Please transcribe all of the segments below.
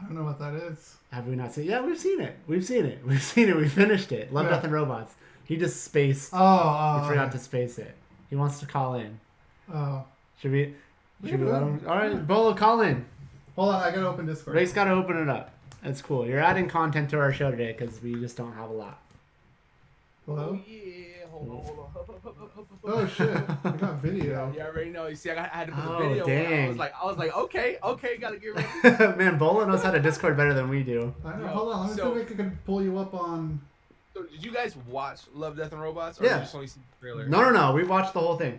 don't know what that is. Have we not seen it? Yeah, we've seen it. We've seen it. We've seen it. We finished it. Love, Death, and Robots. He just spaced. He forgot to space it. He wants to call in. Oh. Should we let him? All right, Bolo, call in. Hold on, I gotta open Discord. Rake's got to open it up. That's cool. You're adding content to our show today because we just don't have a lot. Hello? Oh, yeah. Hold on. Oh, shit. I got video. Yeah, I already know. You see, I had to put the Oh, video dang. on. I was like, okay, gotta get ready. Man, Bolo knows how to Discord better than we do. I know. Hold on, let me see if I can pull you up on... So, did you guys watch Love, Death, and Robots? Or Yeah. Did you just only see the trailer? No. We watched the whole thing.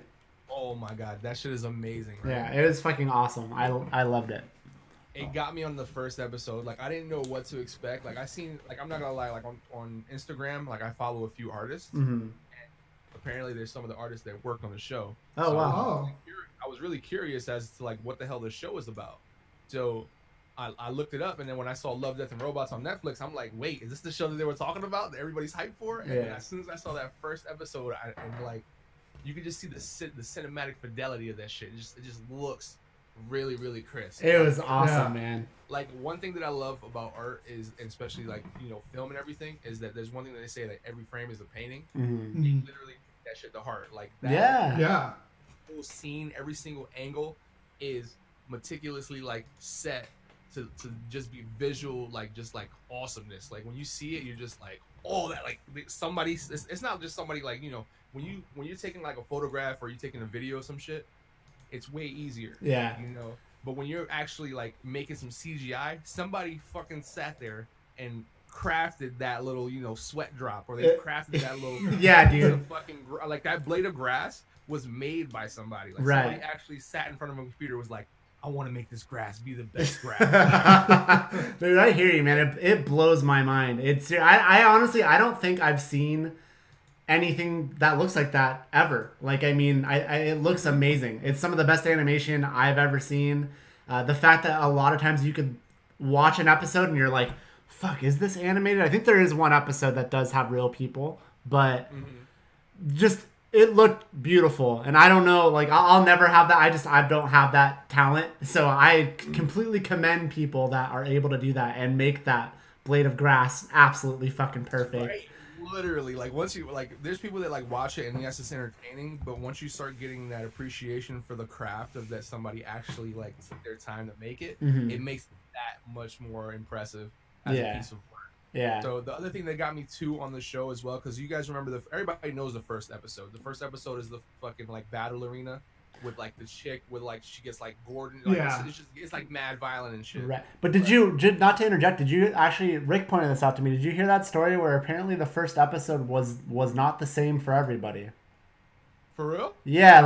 Oh my god, that shit is amazing. Right? Yeah, it was fucking awesome. I loved it. It got me on the first episode. Like, I didn't know what to expect. Like, I'm not gonna lie, like on Instagram, like I follow a few artists. Mm-hmm. And apparently, there's some of the artists that work on the show. Oh, so wow. I was really curious as to like what the hell the show is about. So I looked it up, and then when I saw Love, Death, and Robots on Netflix, I'm like, wait, is this the show that they were talking about that everybody's hyped for? And then as soon as I saw that first episode, and like, you could just see the cinematic fidelity of that shit. It just looks really, really crisp. It was awesome, man. Like, one thing that I love about art is, and especially like, you know, film and everything, is that there's one thing that they say, like, every frame is a painting. Mm-hmm. They literally take that shit to heart. Like, that Yeah. whole scene, every single angle is meticulously like set to just be visual, like just like awesomeness. Like, when you see it, you're just like, oh, that like somebody. It's not just somebody, like, you know, when you're taking like a photograph or you're taking a video of some shit, it's way easier. Yeah. You know, but when you're actually like making some CGI, somebody fucking sat there and crafted that little, you know, sweat drop, or they crafted that little yeah, dude. Fucking like that blade of grass was made by somebody. Like, right. Somebody actually sat in front of a computer, was like, I want to make this grass be the best grass. Dude, I hear you, man. It blows my mind. I honestly, I don't think I've seen anything that looks like that ever. Like, I mean, it looks amazing. It's some of the best animation I've ever seen. The fact that a lot of times you could watch an episode and you're like, fuck, is this animated? I think there is one episode that does have real people, but just, it looked beautiful. And I don't know, like, I'll never have that. I don't have that talent. So I completely commend people that are able to do that and make that blade of grass absolutely fucking perfect. Right. Literally, like, once you, like, there's people that like watch it and yes, it's entertaining, but once you start getting that appreciation for the craft of that somebody actually like took their time to make it, it makes it that much more impressive as a piece of work. Yeah. So the other thing that got me too on the show as well, because you guys remember everybody knows the first episode. The first episode is the fucking like battle arena with like the chick with like, she gets like Gordon. Like, it's like mad violent and shit. Right. But did you, not to interject, did you actually, Rick pointed this out to me, did you hear that story where apparently the first episode was not the same for everybody? For real? Yeah,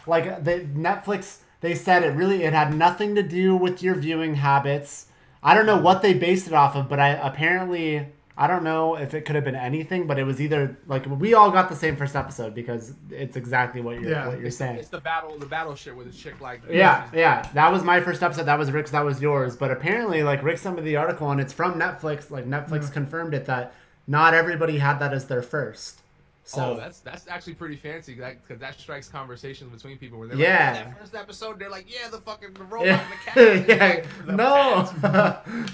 Netflix, they said it had nothing to do with your viewing habits. I don't know what they based it off of, but I don't know if it could have been anything, but it was either, like, we all got the same first episode because it's exactly what you're saying. It's the battle shit with the chick, like... Yeah. That was my first episode. That was Rick's. That was yours. But apparently, like, Rick sent me the article, and it's from Netflix. Like, Netflix confirmed it that not everybody had that as their first. So that's actually pretty fancy, because that strikes conversations between people where they're like, that first episode, they're like, the robot and the cat. No.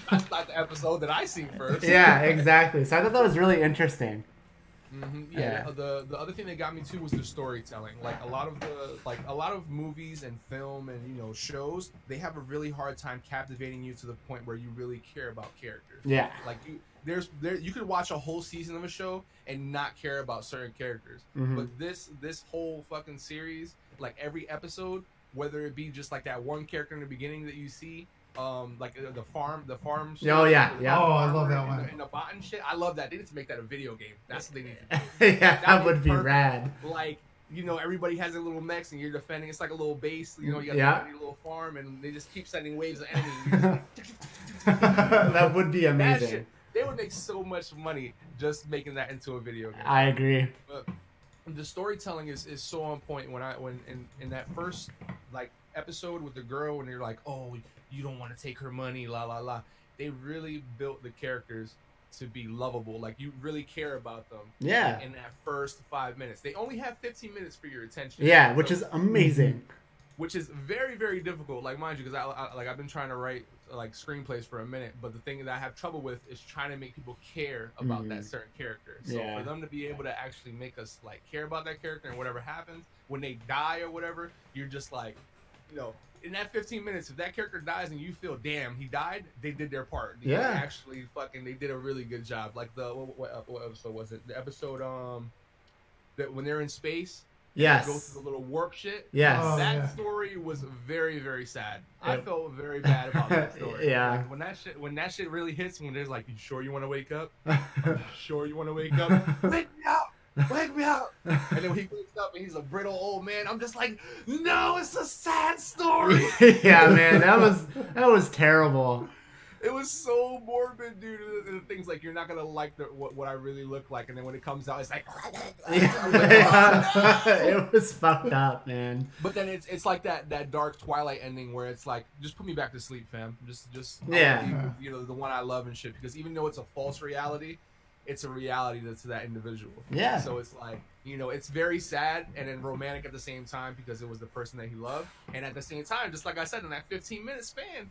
That's not the episode that I seen first. Yeah, exactly. So I thought that was really interesting. Yeah. The other thing that got me too was the storytelling. Like, a lot of movies and film and, you know, shows, they have a really hard time captivating you to the point where you really care about characters. Yeah. Like, you could watch a whole season of a show and not care about certain characters. But this whole fucking series, like, every episode, whether it be just like that one character in the beginning that you see, like the farm. Oh yeah. Oh, I love that one. And the bot and shit. I love that. They need to make that a video game. That's what they need to do. Yeah, that would be rad. Like, you know, everybody has their little mechs and you're defending. It's like a little base. You know, you got your little farm, and they just keep sending waves of enemies. That would be amazing. They would make so much money just making that into a video game. I agree. But the storytelling is so on point. When in that first like episode with the girl, when you're like, oh, you don't want to take her money, la la la. They really built the characters to be lovable. Like, you really care about them. Yeah. In that first 5 minutes, they only have 15 minutes for your attention. Yeah, which is amazing. which is very, very difficult. Like, mind you, because I've been trying to write like screenplays for a minute, but the thing that I have trouble with is trying to make people care about that certain character. So for them to be able to actually make us like care about that character and whatever happens when they die or whatever, you're just like, you know, in that 15 minutes, if that character dies and you feel, damn, he died, they did their part. They actually they did a really good job. Like what episode was it? The episode that when they're in space. Yes. Go through the little warp shit. Yes. Oh, that story was very, very sad. I felt very bad about that story. Yeah. Like, when that shit really hits, when there's like, you sure you want to wake up? You sure you want to wake up? Wake me up! Wake me up! And then when he wakes up and he's a brittle old man, I'm just like, no, it's a sad story. Yeah, man, that was terrible. It was so morbid, dude. The things like, you're not gonna like what I really look like, and then when it comes out, it's like, it was fucked up, man. But then it's like that dark Twilight ending where it's like, just put me back to sleep, fam. Just you know, the one I love and shit. Because even though it's a false reality, it's a reality to that individual. Yeah. So it's like, you know, it's very sad and then romantic at the same time because it was the person that he loved, and at the same time, just like I said, in that 15-minute span,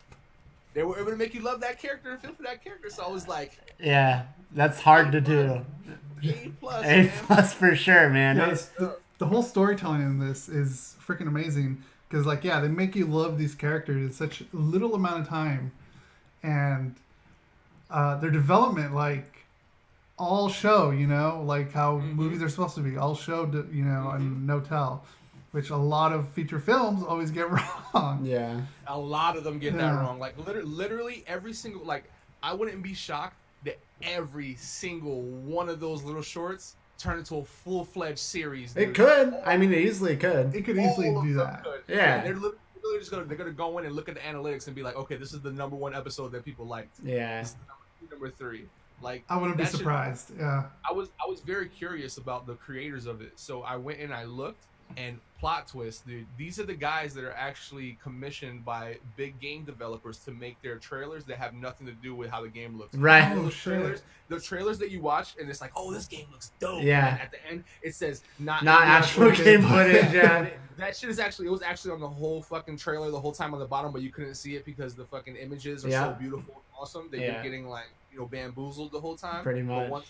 they were able to make you love that character and feel for that character. So I was like, yeah, that's hard to do. A+ for sure, man. Yes, the whole storytelling in this is freaking amazing because, like, yeah, they make you love these characters in such little amount of time, and their development, like, all show, you know, like how movies are supposed to be, all show, you know, and no tell. Which a lot of feature films always get wrong. Yeah. A lot of them get that wrong. Like, literally every single, like, I wouldn't be shocked that every single one of those little shorts turn into a full-fledged series. Dude. It could. I mean, it easily could. It could easily do that. Yeah. They're literally just gonna go in and look at the analytics and be like, okay, this is the #1 episode that people liked. Yeah. This is number 3. Like, I wouldn't be surprised. Yeah. I was very curious about the creators of it, so I went and I looked. And plot twist, dude, these are the guys that are actually commissioned by big game developers to make their trailers that have nothing to do with how the game looks. Right. Those trailers, the trailers that you watch, and it's like, oh, this game looks dope. Yeah. And at the end, it says not actual game footage. Yeah. That shit is actually, it was actually on the whole fucking trailer the whole time on the bottom, but you couldn't see it because the fucking images are so beautiful and awesome that you're getting like, you know, bamboozled the whole time. Pretty much. But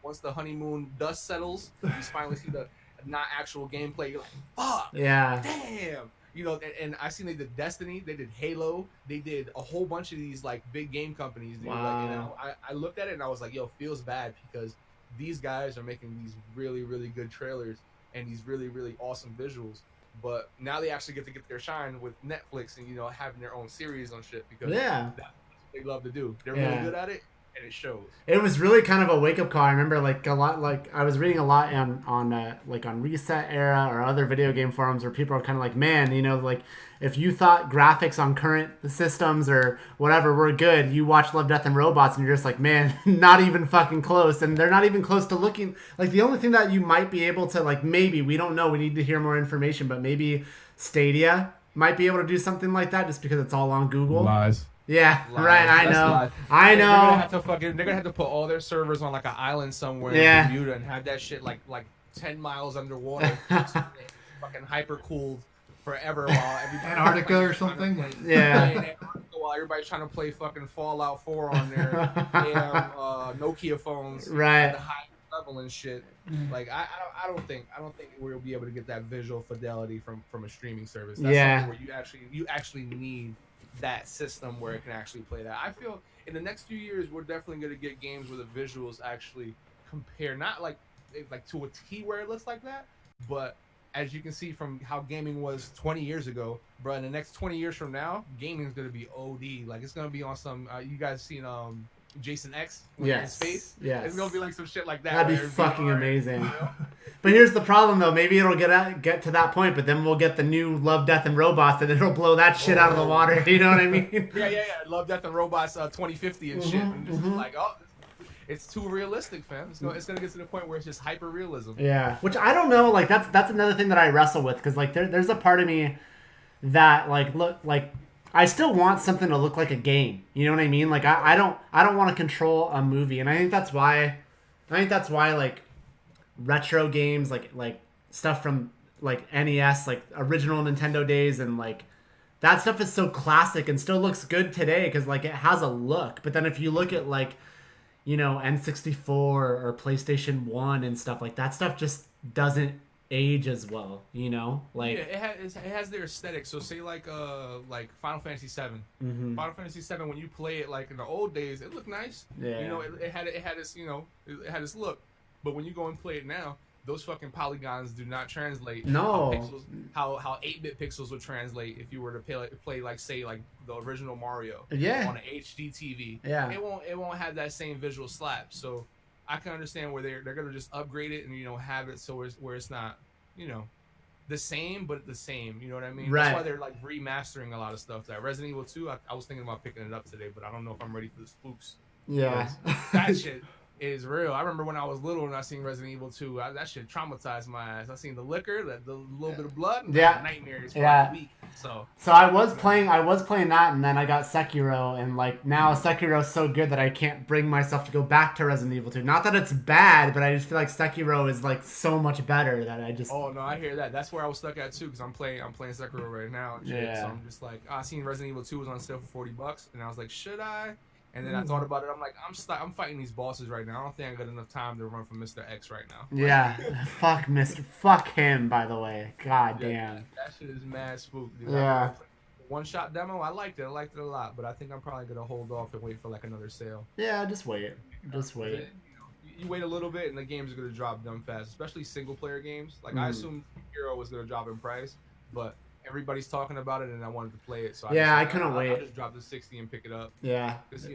once the honeymoon dust settles, you finally see the not actual gameplay. You're like, fuck. Yeah. Damn. You know, and I seen they did Destiny, they did Halo, they did a whole bunch of these like big game companies. Dude. Wow. Like, you know, I looked at it and I was like, yo, feels bad because these guys are making these really, really good trailers and these really, really awesome visuals. But now they actually get to get their shine with Netflix and, you know, having their own series on shit because that's what they love to do. They're really good at it. And it shows. It was really kind of a wake up call. I remember like a lot, like I was reading a lot on Reset Era or other video game forums where people are kind of like, man, you know, like if you thought graphics on current systems or whatever were good, you watch Love, Death, and Robots and you're just like, man, not even fucking close. And they're not even close to looking like the only thing that you might be able to like, maybe, we don't know, we need to hear more information, but maybe Stadia might be able to do something like that just because it's all on Google. Lies. Yeah, Lies. right. I know. I know. They're gonna have to put all their servers on like an island somewhere in Bermuda and have that shit like 10 miles underwater, fucking hyper cooled forever while everybody Antarctica or something. While everybody's trying to play fucking Fallout 4 on their damn Nokia phones, right? At the high level and shit. Like I don't think we'll be able to get that visual fidelity from a streaming service. That's something where you actually need that system where it can actually play that. I feel in the next few years we're definitely going to get games where the visuals actually compare, not like to a T where it looks like that, but as you can see from how gaming was 20 years ago, bro, in the next 20 years from now, gaming is going to be OD. Like it's going to be on some you guys seen Jason X in space? Yes. It's going to be like some shit like that. That'd be fucking amazing. You know? But here's the problem, though. Maybe it'll get to that point, but then we'll get the new Love, Death, and Robots, and it'll blow that shit out of the water. You know what I mean? Yeah. Love, Death, and Robots 2050 and shit. And just like, oh, it's too realistic, fam. It's gonna get to the point where it's just hyper realism. Yeah, which I don't know. Like that's another thing that I wrestle with because like there's a part of me that like I still want something to look like a game. You know what I mean? Like I don't want to control a movie, and I think that's why like retro games like stuff from like NES, like original Nintendo days, and like that stuff is so classic and still looks good today because like it has a look. But then if you look at like, you know, N64 or PlayStation 1 and stuff, like that stuff just doesn't age as well, you know? Like it has their aesthetic. So say like Final Fantasy 7. Final Fantasy 7, when you play it like in the old days, it looked nice. Yeah. You know, it had this, you know, it had this look. But when you go and play it now, those fucking polygons do not translate. No. How 8-bit pixels would translate if you were to play like say like the original Mario on an HD TV. Yeah. It won't have that same visual slap. So I can understand where they're gonna just upgrade it and, you know, have it so where it's not, you know, the same but the same. You know what I mean? Right. That's why they're like remastering a lot of stuff. That Resident Evil 2, I was thinking about picking it up today, but I don't know if I'm ready for the spooks. Yeah. That shit is real. I remember when I was little and I seen Resident Evil 2. That shit traumatized my ass. I seen the liquor, the little bit of blood, and nightmares for like a week. So I was playing that, and then I got Sekiro, and like now Sekiro's so good that I can't bring myself to go back to Resident Evil 2. Not that it's bad, but I just feel like Sekiro is like so much better that I just. Oh no, I hear that. That's where I was stuck at too, because I'm playing Sekiro right now. And shit. Yeah. So I'm just like, I seen Resident Evil 2 was on sale for $40, and I was like, should I? And then I thought about it. I'm like, I'm fighting these bosses right now. I don't think I got enough time to run from Mr. X right now. Yeah, fuck him. By the way, god damn. That shit is mad spook, dude. Yeah. One shot demo, I liked it. I liked it a lot, but I think I'm probably gonna hold off and wait for like another sale. Yeah, just wait. You wait a little bit, and the games are gonna drop dumb fast, especially single player games. Like I assumed Hero was gonna drop in price, but everybody's talking about it, and I wanted to play it. So I couldn't wait. I'll just drop the 60 and pick it up. Yeah. Because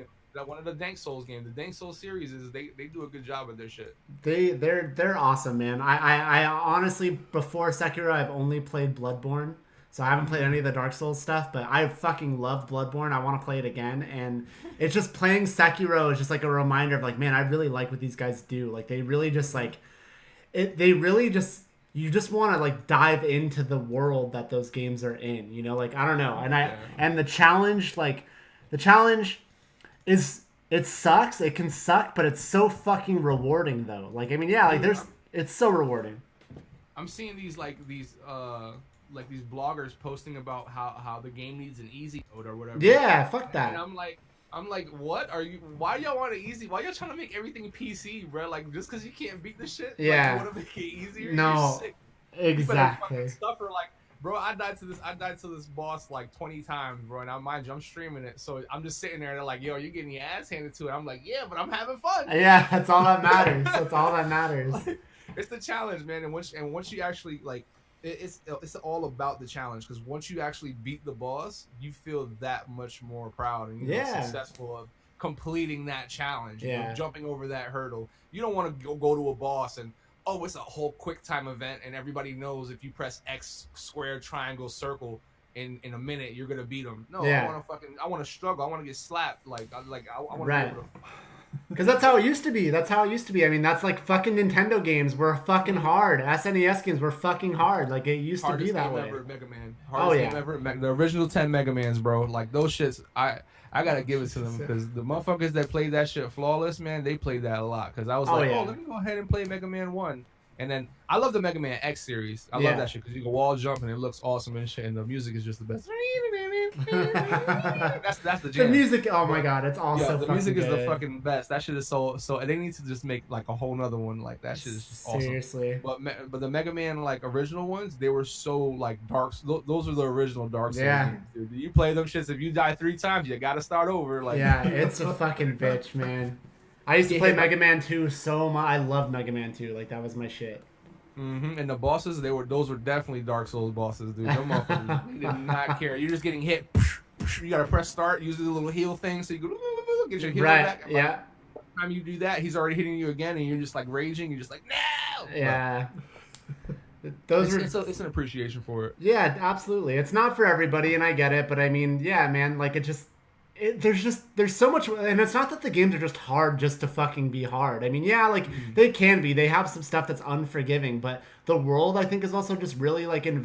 one of the Dank Souls games, the Dank Souls series, is they do a good job with their shit. They're awesome, man. I honestly, before Sekiro, I've only played Bloodborne, so I haven't played any of the Dark Souls stuff. But I fucking love Bloodborne. I want to play it again, and it's just playing Sekiro is just like a reminder of like, man, I really like what these guys do. Like they really just like it. They really just. You just want to like dive into the world that those games are in, you know, like I don't know. And the challenge is, it sucks. It can suck, but it's so fucking rewarding though. Like I mean, yeah, like it's so rewarding. I'm seeing these bloggers posting about how the game needs an easy mode or whatever. Yeah, fuck that. And I'm like, what are you? Why y'all want it easy? Why y'all trying to make everything PC, bro? Like, just because you can't beat the shit? Yeah. Like, you want to make it easier? No. You're sick. Exactly. Suffer like, bro. I died to this boss like 20 times, bro. And mind you, I'm streaming it, so I'm just sitting there and they're like, yo, you're getting your ass handed to it. I'm like, yeah, but I'm having fun. Yeah, that's all that matters. That's all that matters. Like, it's the challenge, man. And once you actually like. It's all about the challenge, because once you actually beat the boss, you feel that much more proud and successful of completing that challenge. You know, jumping over that hurdle. You don't want to go to a boss and it's a whole quick time event and everybody knows if you press X square triangle circle in a minute you're gonna beat them. No, I want to struggle. I want to get slapped. I want to be able to. Because that's how it used to be. I mean, that's like fucking Nintendo games were fucking hard. SNES games were fucking hard. Like, it used to be that way. Hardest game ever, Mega Man. Hardest game ever. The original 10 Mega Mans, bro. Like, those shits, I gotta give it to them. Because the motherfuckers that played that shit flawless, man, they played that a lot. Because I was let me go ahead and play Mega Man 1. And then, I love the Mega Man X series. I love that shit. Because you can wall jump and it looks awesome and shit. And the music is just the best. That's the jam. The music, oh my god, it's all so fucking good. The music is the fucking best. That shit is so. They need to just make like a whole nother one. Like that shit is just awesome. Seriously. But the Mega Man like original ones, they were so like dark. Those are the original Dark Souls games, dude. You play them shits. If you die 3 times, you gotta start over. Like it's a fucking bitch, man. I used to play Mega Man 2 so much. I loved Mega Man 2. Like that was my shit. And the bosses, those were definitely Dark Souls bosses, dude. Them motherfuckers, they did not care. You're just getting hit. You gotta press start, use the little heal thing, so you go get your heal back. And, by the time you do that, he's already hitting you again, and you're just like raging. You're just like, no. Yeah. It's an appreciation for it. Yeah, absolutely. It's not for everybody, and I get it, but I mean, yeah, man, like there's so much, and it's not that the games are just hard just to fucking be hard. I mean, yeah, like they can be. They have some stuff that's unforgiving, but the world I think is also just really like I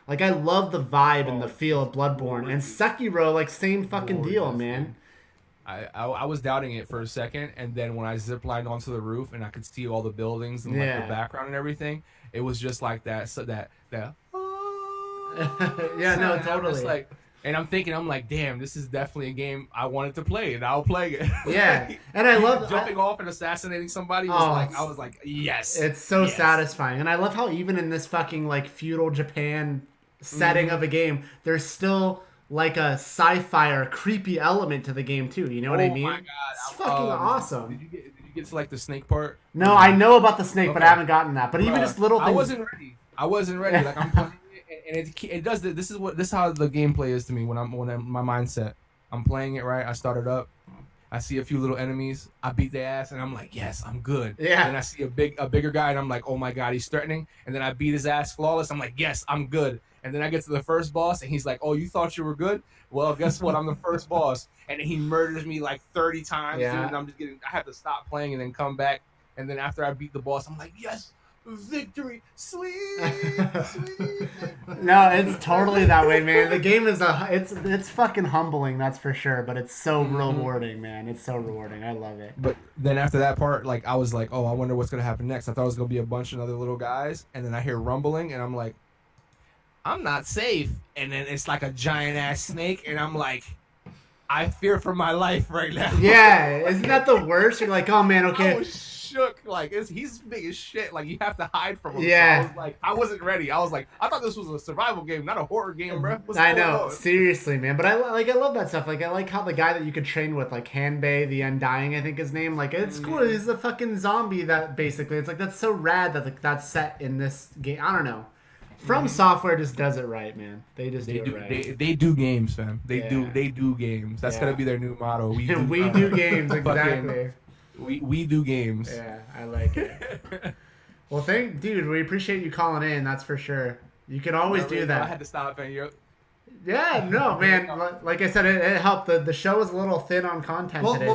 love the vibe and the feel of Bloodborne, and Sekiro, like same fucking deal, man. I was doubting it for a second, and then when I ziplined onto the roof and I could see all the buildings and like the background and everything, it was just like that. So that yeah, sound. no, And I'm totally. just like, and I'm thinking, I'm like, damn, this is definitely a game I wanted to play, and I'll play it. Yeah, and I love jumping off and assassinating somebody. Was I was like, yes, it's so yes. satisfying, and I love how even in this fucking like feudal Japan setting of a game, there's still like a sci-fi or creepy element to the game too. You know what I mean? Oh my god, it's fucking awesome. Did you get to like the snake part? No, I know about the snake, but I haven't gotten that. But even just little things. I wasn't ready. Like I'm playing it, and it does. This is how the gameplay is to me when I'm my mindset. I'm playing it right. I start it up. I see a few little enemies. I beat their ass, and I'm like, yes, I'm good. Yeah. And I see a bigger guy, and I'm like, oh my god, he's threatening. And then I beat his ass flawless. I'm like, yes, I'm good. And then I get to the first boss, and he's like, oh, you thought you were good? Well, guess what? I'm the first boss. And he murders me like 30 times, dude, and I have to stop playing and then come back. And then after I beat the boss, I'm like, yes, victory, sweet. No, it's totally that way, man. The game is it's fucking humbling, that's for sure, but it's so rewarding, man. It's so rewarding. I love it. But then after that part, like I was like, oh, I wonder what's gonna happen next. I thought it was gonna be a bunch of other little guys, and then I hear rumbling, and I'm like, I'm not safe. And then it's like a giant ass snake, and I'm like, I fear for my life right now. Yeah, isn't that the worst? You're like, oh man, okay. I was shook. Like he's big as shit. Like you have to hide from him. Yeah. So I was like, I wasn't ready. I was like, I thought this was a survival game, not a horror game, bro. I know, seriously, man. But I love that stuff. Like I like how the guy that you could train with, like Hanbei the Undying, I think his name. Like it's cool. He's a fucking zombie that basically. It's like that's so rad that that's set in this game. I don't know. From Software just does it right, man. They do it right. They do games, fam. They do games. That's gonna be their new motto. We do games, exactly. We do games. Yeah, I like it. Well, dude, we appreciate you calling in. That's for sure. You can always do that. I had to stop, and yeah, no, man. Like I said, it helped. The show was a little thin on content today.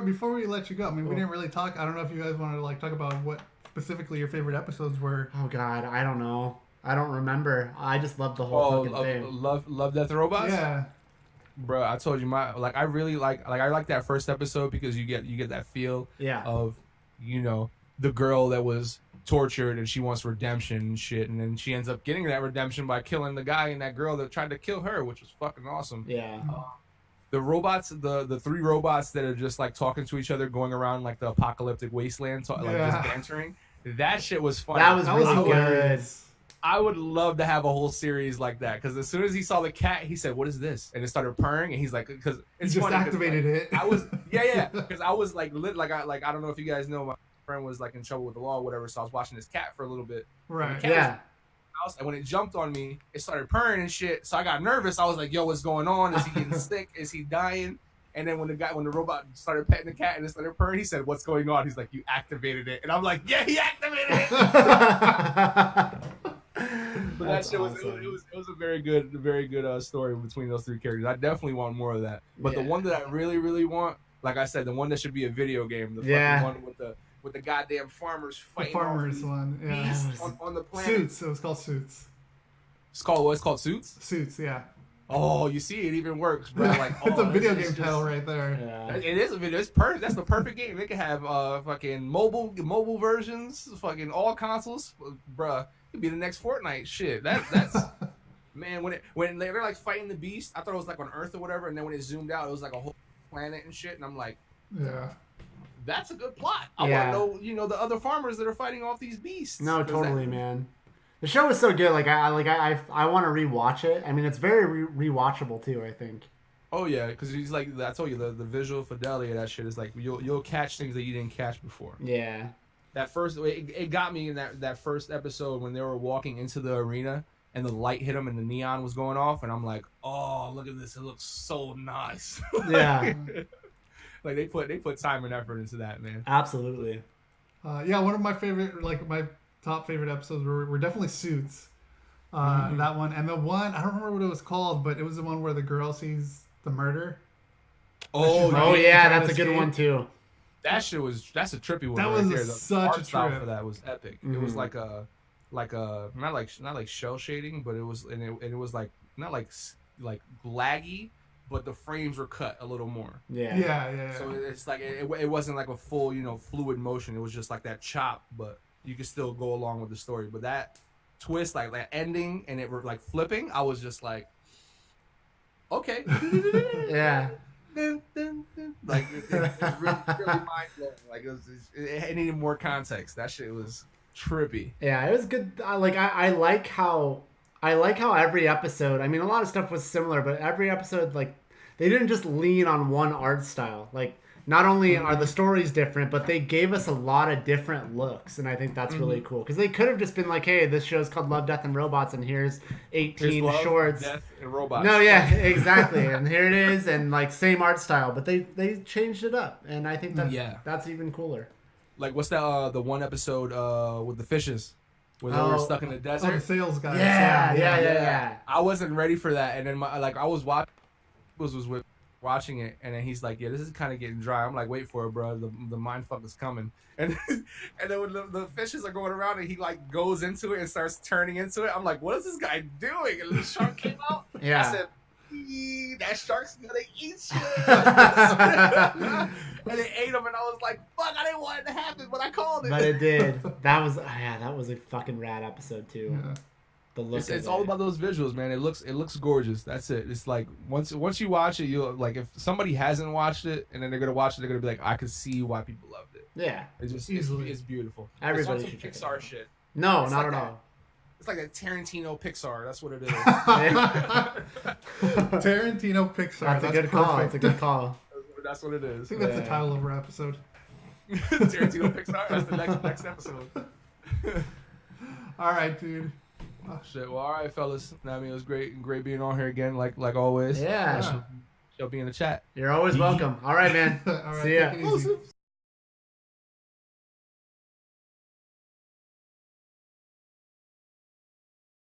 Before we let you go, I mean, we didn't really talk. I don't know if you guys wanted to like talk about what specifically your favorite episodes were. Oh God, I don't know. I don't remember. I just loved the whole fucking thing. Love, Death, and Robots? Yeah. Bro, I told you I really like I like that first episode because you get that feel of, you know, the girl that was tortured and she wants redemption and shit, and then she ends up getting that redemption by killing the guy and that girl that tried to kill her, which was fucking awesome. Yeah. The robots, the three robots that are just like talking to each other, going around like the apocalyptic wasteland, like just bantering. That shit was fun. That was really good. I would love to have a whole series like that because as soon as he saw the cat, he said, "What is this?" And it started purring, and he's like, "Because it's just funny, activated it." I was, because I was like, I don't know if you guys know, my friend was like in trouble with the law or whatever, so I was watching this cat for a little bit. Right. Yeah. And when it jumped on me, it started purring and shit. So I got nervous. I was like, "Yo, what's going on? Is he getting sick? Is he dying?" And then when the robot started petting the cat and it started purring, he said, "What's going on?" He's like, "You activated it," and I'm like, "Yeah, he activated it." But that shit was awesome. it was a very good story between those three characters. I definitely want more of that. But the one that I really, really want, like I said, the one that should be a video game, the fucking one with the goddamn farmers fighting. The farmers one, on the planet. Suits. It was called Suits. It's called what? It's called Suits. Suits, yeah. Oh, you see, it even works, bro. Like, it's a video game title right there. Yeah. It is a video. It's perfect. That's the perfect game. They can have fucking mobile versions, fucking all consoles, bruh. It could be the next Fortnite shit. That's man. When they're like fighting the beast, I thought it was like on Earth or whatever, and then when it zoomed out, it was like a whole planet and shit. And I'm like, yeah, that's a good plot. I want to know, the other farmers that are fighting off these beasts. No, totally, man. The show is so good. Like I want to rewatch it. I mean, it's very rewatchable too, I think. Oh yeah, because he's like, I told you, the visual fidelity of that shit is like you'll catch things that you didn't catch before. Yeah. That first, it got me in that first episode when they were walking into the arena and the light hit them and the neon was going off, and I'm like, oh, look at this, it looks so nice. Yeah. Like they put time and effort into that, man. Absolutely. Yeah, one of my favorite, like my top favorite episodes were definitely Suits. That one, and the one, I don't remember what it was called, but it was the one where the girl sees the murder. Oh yeah, that's a good one too. That's a trippy one. That right was there. such a trip. For that was epic. Mm-hmm. It was like a not like shell shading, but it was like not like laggy, but the frames were cut a little more. Yeah. So it's like it wasn't like a full, you know, fluid motion. It was just like that chop, but you could still go along with the story. But that twist, like that ending, and it were like flipping, I was just like, okay, Yeah. Like it's really mind blowing. Like it needed more context. That shit was trippy. Yeah, it was good. I like how every episode. I mean, a lot of stuff was similar, but every episode, like, they didn't just lean on one art style. Like, not only are the stories different, but they gave us a lot of different looks, and I think that's really cool. Because they could have just been like, "Hey, this show's called Love, Death, and Robots, and here's 18 Love, shorts." Death, and Robots. No, yeah, exactly, and here it is, and like same art style, but they changed it up, and I think that's even cooler. Like, what's that? The one episode with the fishes. Where they were stuck in the desert. Oh, the sales guy. Yeah. I wasn't ready for that, and then I was watching it, and then he's like, "Yeah, this is kind of getting dry." I'm like, "Wait for it, bro. The mind fuck is coming." And then when the fishes are going around, and he like goes into it and starts turning into it, I'm like, "What is this guy doing?" And the shark came out. Yeah. I said, "That shark's gonna eat you." And it ate him, and I was like, "Fuck! I didn't want it to happen, but I called it." But it did. That was a fucking rad episode too. Yeah. The look. It's all about those visuals, man. It looks gorgeous. That's it. It's like once you watch it, you'll like, if somebody hasn't watched it and then they're gonna watch it, they're gonna be like, I can see why people loved it. Yeah. It's just Easily. it's beautiful. Everybody it's should check it Pixar out. shit. No, It's not like at that. all. It's like a Tarantino Pixar. That's what it is. Tarantino Pixar. That's a good call. It's a good call. That's what it I is. think that's the Yeah. title of our episode. Tarantino Pixar. That's the next episode. All right, dude. Oh, shit. Well, all right, fellas. I mean, it was great being on here again, like always. Yeah. She'll be in the chat. You're always welcome. All right, man. All right, See ya. take it easy.